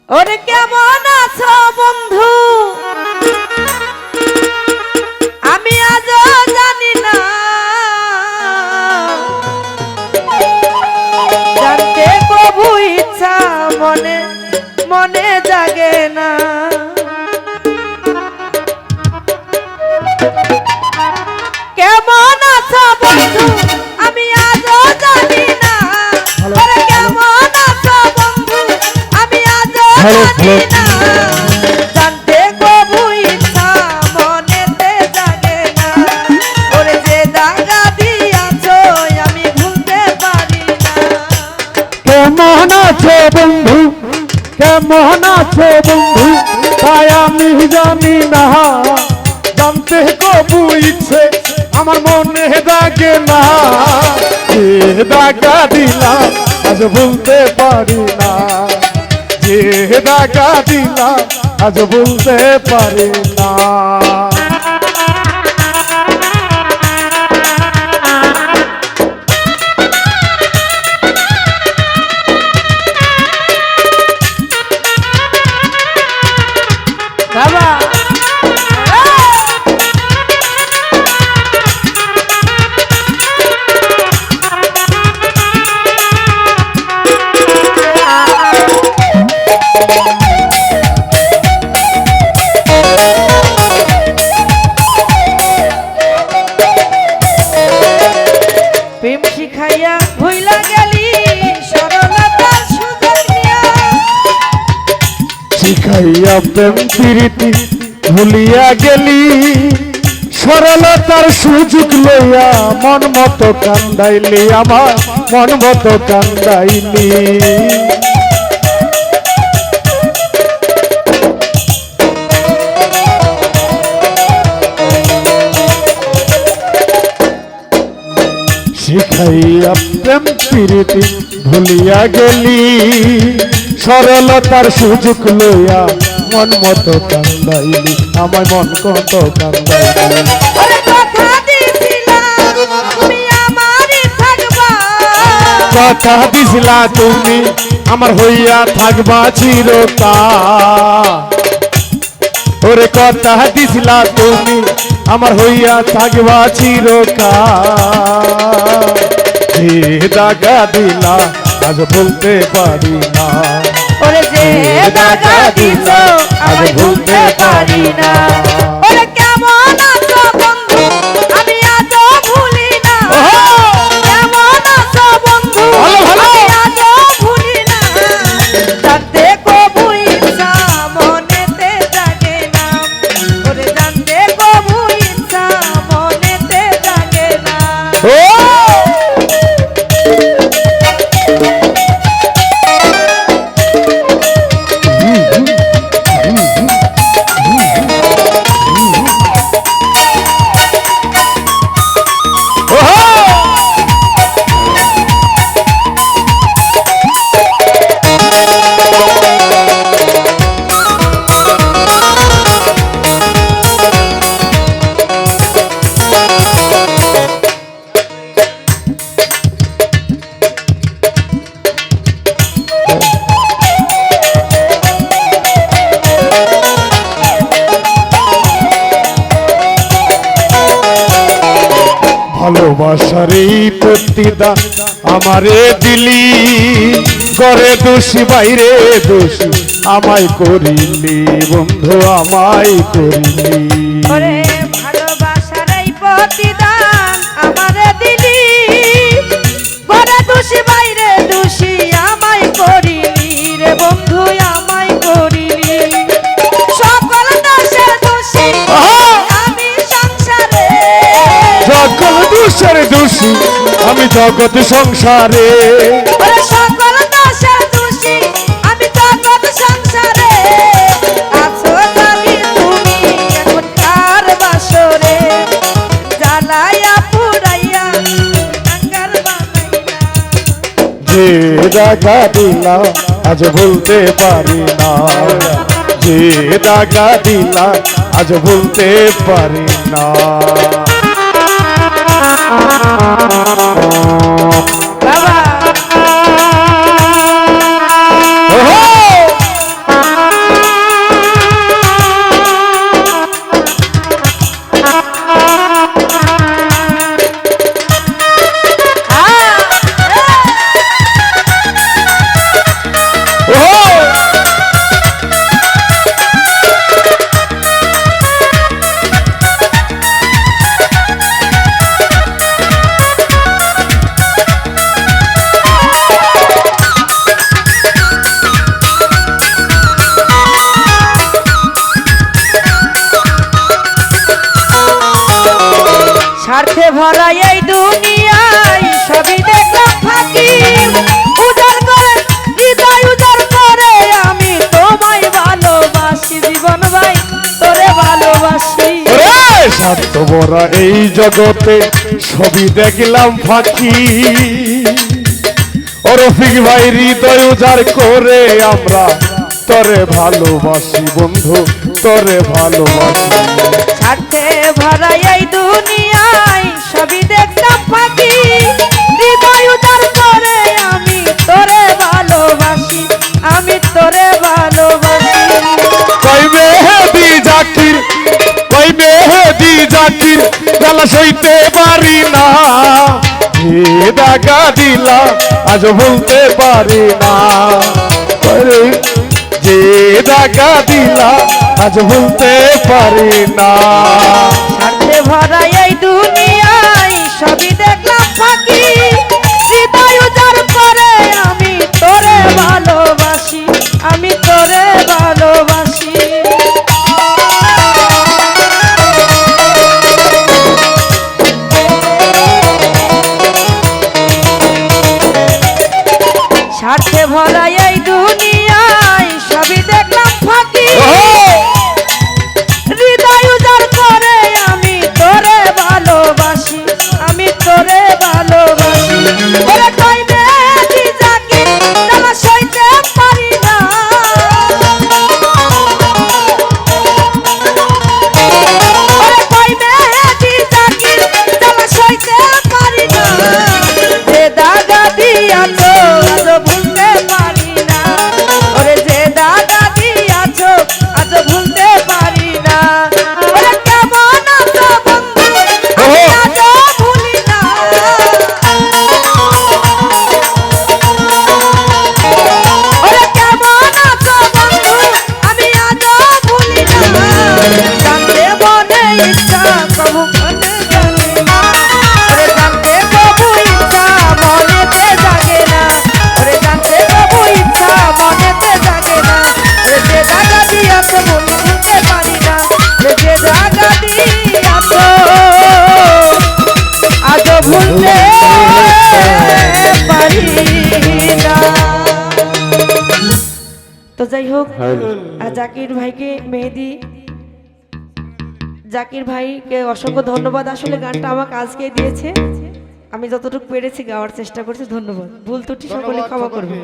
ওরে কেমন আছো বন্ধু, আমি আজও জানি না, জানতে কবু ইচ্ছা মনে মনে জাগে না। কেমন আছো বন্ধু, আমি আজও জানি না। ওরে কেমন আছো বন্ধু, আমি আজও জানি না, জানতে কবু ইচ্ছা মনেতে জাগে না। ওরে যে দাগা দিয়াছো আমি ভুলতে পারি না। কেমন আছো বন্ধু, কেমন আছো বন্ধু, তাই আমি জানি না, জানতে কবু ইচ্ছে আমার মনে দাগে না। যে দাগা দিলা আজ ভুলতে পারি না, যে দাগা দিলা আজ ভুলতে পারি না। বাবা প্রেম শিখাইয়া ভুইলা গেলি সরলতার সুযোগ নিয়া। শিখাইয়া প্রেম প্রীতি ভুলিয়া গেলি, সরলতার সুযোগ লইয়া মন মতো কান্দাইলি, আমার মন মতো কান্দাইলি। শিখাইয়া প্রেম প্রীতি ভুলিয়া গেলি, সরলতার সুযোগ লইয়া মন মতো কান্দাইলি, আমার মন কত কান্দাইলি। ওরে কথা দিছিলাম তুমি আমারই থাকবা, কথা দিছিলা তুমি আমার হইয়া থাকবা চিরকাল। ওরে কথা দিছিলা তুমি আমার হইয়া থাকবা চিরকাল। যে দাগা দিলা আজ বলতে পারি না, ওরে যে দাগা দিছো আজ ভুলতে পারি না। ওরে কেমন আছো বন্ধু, আমি আজও ভুলি না। কেমন আছো বন্ধু, আমি আজও ভুলি না, জানতে কবু ইচ্ছা মনেতে জাগে না। ওরে জানতে কবু ইচ্ছা মনেতে জাগে না। ভালোবাসার এই প্রতিদান আমারে দিলি, ঘরে দোষী বাইরে দোষী আমায় করিলি, বন্ধু আমায় করিলি। ওরে ভালোবাসার এই প্রতিদান আমারে দিলি, ঘরে দোষী বাইরে দোষী আমায় করিলি রে বন্ধু আমায় করিলি। সকল দোষের দোষী আমি সংসারে, সকল দোষের দোষী আমি জগৎ সংসারে। ওরে সকল দোষের দোষী আমি জগৎ সংসারে। আছো জানি তুমি এখন কার বাসরে, জ্বালাইয়া পুরাইয়া আঙ্গার বানাইয়া। যে দাগা দিলা আজ ভুলতে পারি না, যে দাগা দিলা আজ ভুলতে পারি না। বাবা ভরা এই দুনিয়ায় সবই দেখলাম ফাঁকি উজাড় করে হৃদয় উজাড় করে আমি তোমায় ভালোবাসি জীবন ভাই তোরে ভালোবাসি স্বার্থ ভরা এই জগতে সবই দেখলাম ফাঁকি ও রফিক ভাই হৃদয় উজাড় করে আমরা তোরে ভালোবাসি বন্ধু তোরে ভালোবাসি স্বার্থে ভরা এই দুনিয়ায় সবই দেখলাম ফাঁকি হৃদয় উজাড় করে আমি তোরে ভালোবাসি আমি তোরে ভালোবাসি কই মেহেদি জাকির কই মেহেদি জাকির জ্বালা সইতে পারি না হে দাগা দিলা আজ ভুলতে পারি না ওরে যে দাগা দিলা আজ ভুলতে পারি না স্বার্থে ভরা এই দুনিয়ায় সবই দেখলাম ফাঁকি হৃদয় উজাড় করে আমি তোরে ভালোবাসি আমি তোরে ভালোবাসি স্বার্থে ভরা এই দুনিয়ায় সবই দেখলাম ফাঁকি হৃদয় উজাড় করে আমি তোরে ভালোবাসি আমি তোরে ভালোবাসি ওরে কই মেহেদি জাকির জ্বালা সইতে পারি না ওরে কই মেহেদি জাকির জ্বালা সইতে পারি না যে দাগা দিয়াছো আজ ভুলতে পারি না ওরে যে দাগা দিয়াছো আজ ভুলতে পারি না ওরে কেমন আছো বন্ধু আমি আজও ভুলি না ওরে কেমন আছো বন্ধু আমি আজও ভুলি না জানতে মনে ইচ্ছা কবু মনে জাগে না ওরে জানতে কবু ইচ্ছা মনেতে জাগে না ওরে জানতে কবু ইচ্ছা মনেতে জাগে না ওরে যে জায়গা দিয়াছো ভুলতে পারি না ওরে যে জায়গা দিয়াছো আজও ভুলতে পারি না। তো যাই হোক জাকির ভাইকে মেহেদি জাকির ভাইকে অসংখ্য ধন্যবাদ আসলে গানটা আমাকে আজকে দিয়েছে আমি যতটুকু পেরেছি গাওয়ার চেষ্টা করছি ধন্যবাদ ভুল ত্রুটি সকলে ক্ষমা করবে